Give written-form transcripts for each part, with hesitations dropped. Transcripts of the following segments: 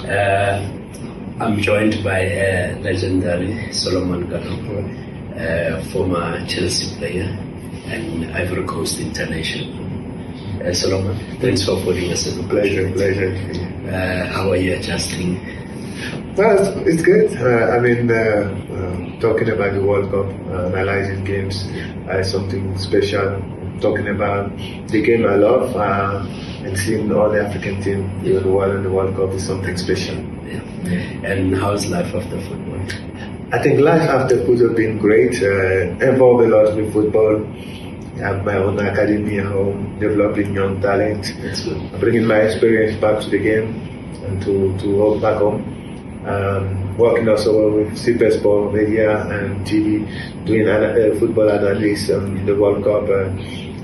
I'm joined by legendary Salomon Kalou, former Chelsea player and Ivory Coast international. Salomon, thanks for putting us in. Pleasure. How are you adjusting? Well, it's good. Talking about the World Cup, analyzing games is something special. Talking about the game I love and seeing all the African team in the world in the World Cup is something special. Yeah. And how's life after football? I think life after football has been great. Involved a lot with football. I have my own academy at home, developing young talent. That's good. Bringing my experience back to the game and to work back home. Working also with FIFA Sport Media and TV, doing football analysis in the World Cup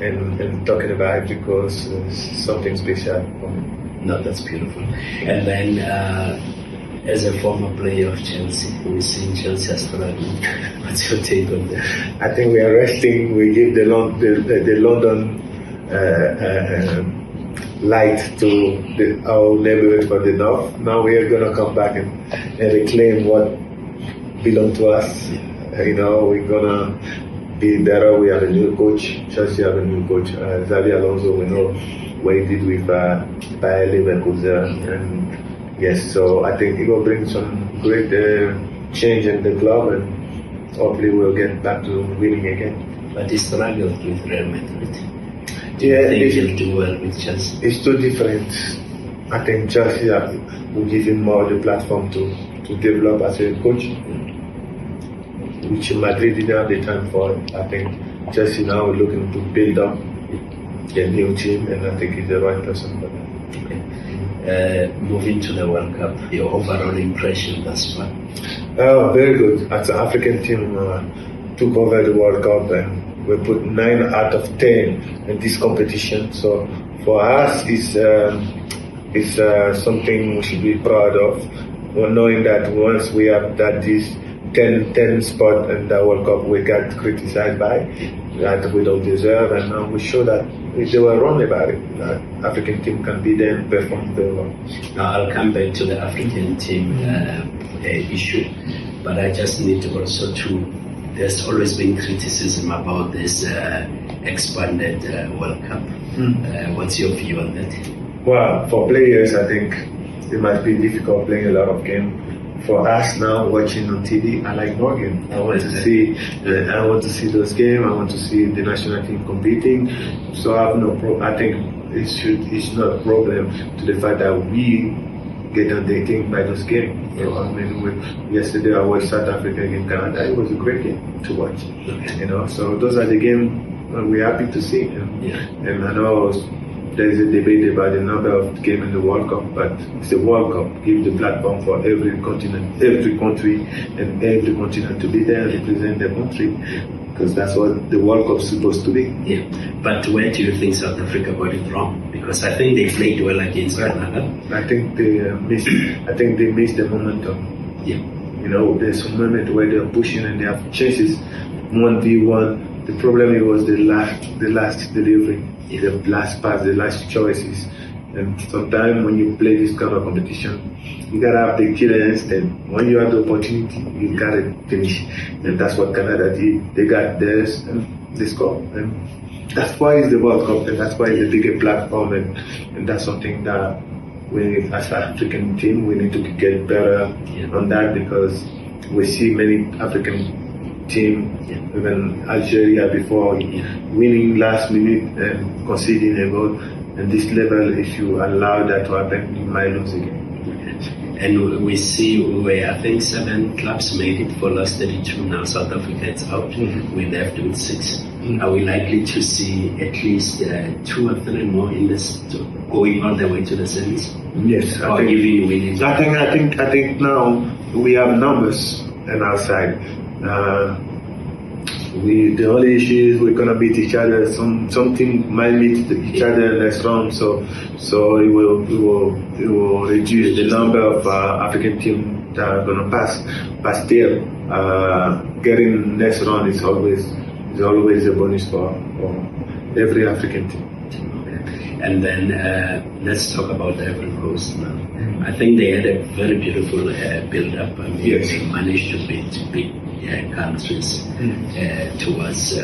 and talking about Ivory Coast is something special for me. No, that's beautiful. And then, as a former player of Chelsea, we've seen Chelsea struggling. What's your take on that? I think we are resting. We give the London light to our neighborhood for the north. Now we are going to come back and reclaim what belongs to us. We're going to be better. We have a new coach. Chelsea have a new coach. Xabi Alonso, we know what he did with Bayer Leverkusen. And yes, so I think he will bring some great change in the club, and hopefully we'll get back to winning again. But he struggled with Real Madrid. Yeah, I think he'll do well with Chelsea. It's too different. I think Chelsea will give him more the platform to develop as a coach, which Madrid didn't have the time for. I think Chelsea now are looking to build up a new team, and I think he's the right person for that. Okay. Moving to the World Cup, your overall impression thus far? Oh, very good. As an African team, took over the World Cup and we put 9 out of 10 in this competition. So for us, it's something we should be proud of. We're knowing that once we have this 10 spot in the World Cup, we got criticized by that we don't deserve, and now we show that they were wrong about it. That African team can be there and perform very well. Now I'll come back to the African team issue, but I just need also to. There's always been criticism about this expanded World Cup. What's your view on that? Well, for players, I think it might be difficult playing a lot of games. For us now, watching on TV, I like more games. I want to see those games. I want to see the national team competing. So I have no problem. I think it's not a problem to the fact that we get undertaken by those games. Yesterday I watched South Africa against Canada. It was a great game to watch. Okay. So those are the games we're happy to see. And I know there is a debate about the number of games in the World Cup, but it's a World Cup. Give the platform for every continent, every country, and every continent to be there and represent their country. Because that's what the World Cup is supposed to be. Yeah, but where do you think South Africa got it wrong? Because I think they played well against Canada. I think they missed. The momentum. Yeah. There's a moment where they're pushing and they have chances, 1v1. The problem was the last delivery, the last pass, the last choices. And sometimes when you play this kind of competition, you gotta have the killer instinct. When you have the opportunity, you gotta finish. And that's what Canada did. They got theirs and they scored. And that's why it's the World Cup, and that's why it's a bigger platform, and that's something that we, as an African team, we need to get better on that, because we see many African teams, even Algeria before, winning last minute and conceding a goal. And this level, if you allow that to happen, you might lose again. And we see where I think 7 clubs made it for last 32. Now South Africa is out. We're left with 6. Are we likely to see at least 2 or 3 more in this, going all the way to the semis? Yes, or even winning? I think now we have numbers on our side. The only issue is we're gonna beat each other. Something might meet each other next round, so it will reduce the number of African teams that are gonna pass. But still, getting next round is always a bonus for every African team. And then let's talk about the Ivory Coast now. I think they had a very beautiful build-up. I mean, Yes. they managed to beat big countries towards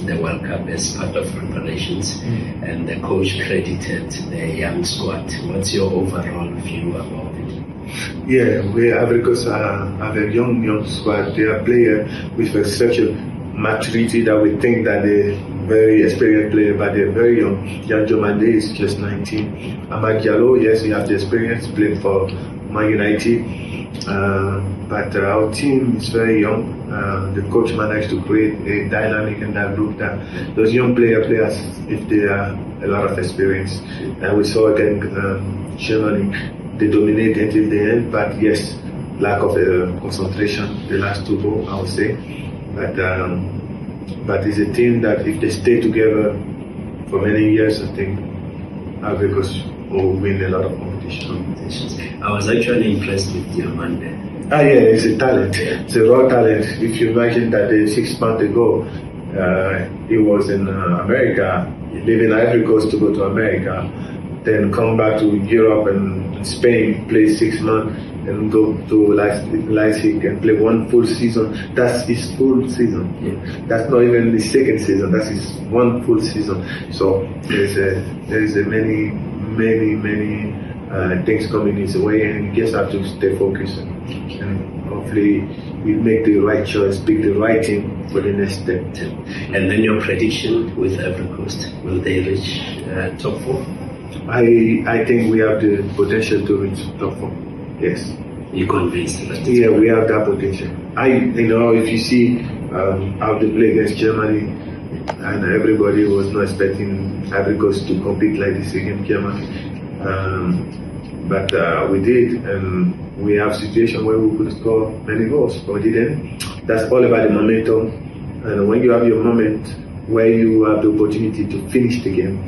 the World Cup as part of preparations, and the coach credited the young squad. What's your overall view about it? Yeah, we Ivory Coast have a young squad. They are players with such a maturity that we think that they're very experienced player, but they're very young. Jan Jomande is just 19. Amad Diallo, yes, he has the experience playing for Man United, but our team is very young. The coach managed to create a dynamic in that group that those young players, if they have a lot of experience. And we saw again Germany, they dominate until the end, but yes, lack of concentration the last two goals, I would say. But it's a team that if they stay together for many years, I think Ivory Coast will win a lot of competitions. I was actually impressed with Diamande. Yeah, it's a talent. It's a raw talent. If you imagine that 6 months ago, he was in America, leaving Ivory Coast to go to America, then come back to Europe and Spain, play 6 months, and go to Leipzig and play one full season. That's his full season. Yeah. That's not even his second season. That's his one full season. So there's many things coming his way, and he just have to stay focused. And hopefully we make the right choice, pick the right team for the next step. And then your prediction with Ivory Coast, will they reach top 4? I think we have the potential to reach top 4. Yes. You're convinced that? Yeah, we have that potential. If you see how they play against Germany, and everybody was not expecting Ivory Coast to compete like this against Germany, but we did, and we have a situation where we could score many goals, but we didn't. That's all about the momentum, and when you have your moment where you have the opportunity to finish the game,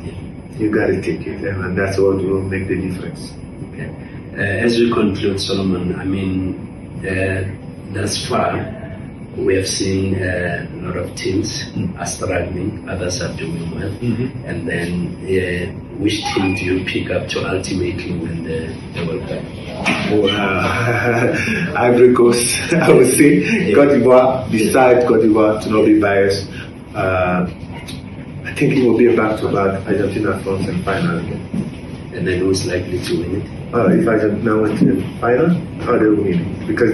you got to take it, and that's what will make the difference. Okay. As we conclude, Solomon, I mean, thus far, we have seen a lot of teams are struggling, others are doing well. And then, which team do you pick up to ultimately win the World Cup? Ivory Coast, I would say. Cote d'Ivoire, besides Cote d'Ivoire, to not be biased. I think it will be a back-to-back Argentina, France, and final again. And then who's likely to win it? If Argentina went to the final, they will win it. Because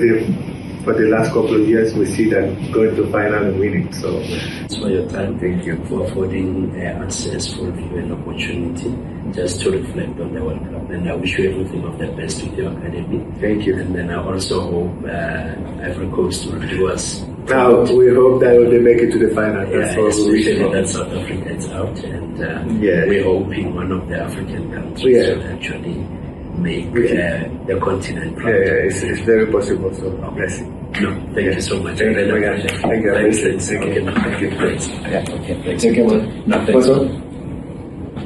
for the last couple of years, we see that going to final and winning. So, thanks for your time. Thank you for affording access for you an opportunity just to reflect on the World Cup. And I wish you everything of the best with your academy. Thank you. And then I also hope Ivory Coast will do us. Now we hope that they make it to the final. That's especially that South Africa is out, and we're hoping one of the African countries will actually make the continent proud. It's very possible. So bless it. No, thank you so much. Thank you. Thank you. Thank you. Okay, thank you. Yeah. Okay, thanks. Thank you, man. No, thanks.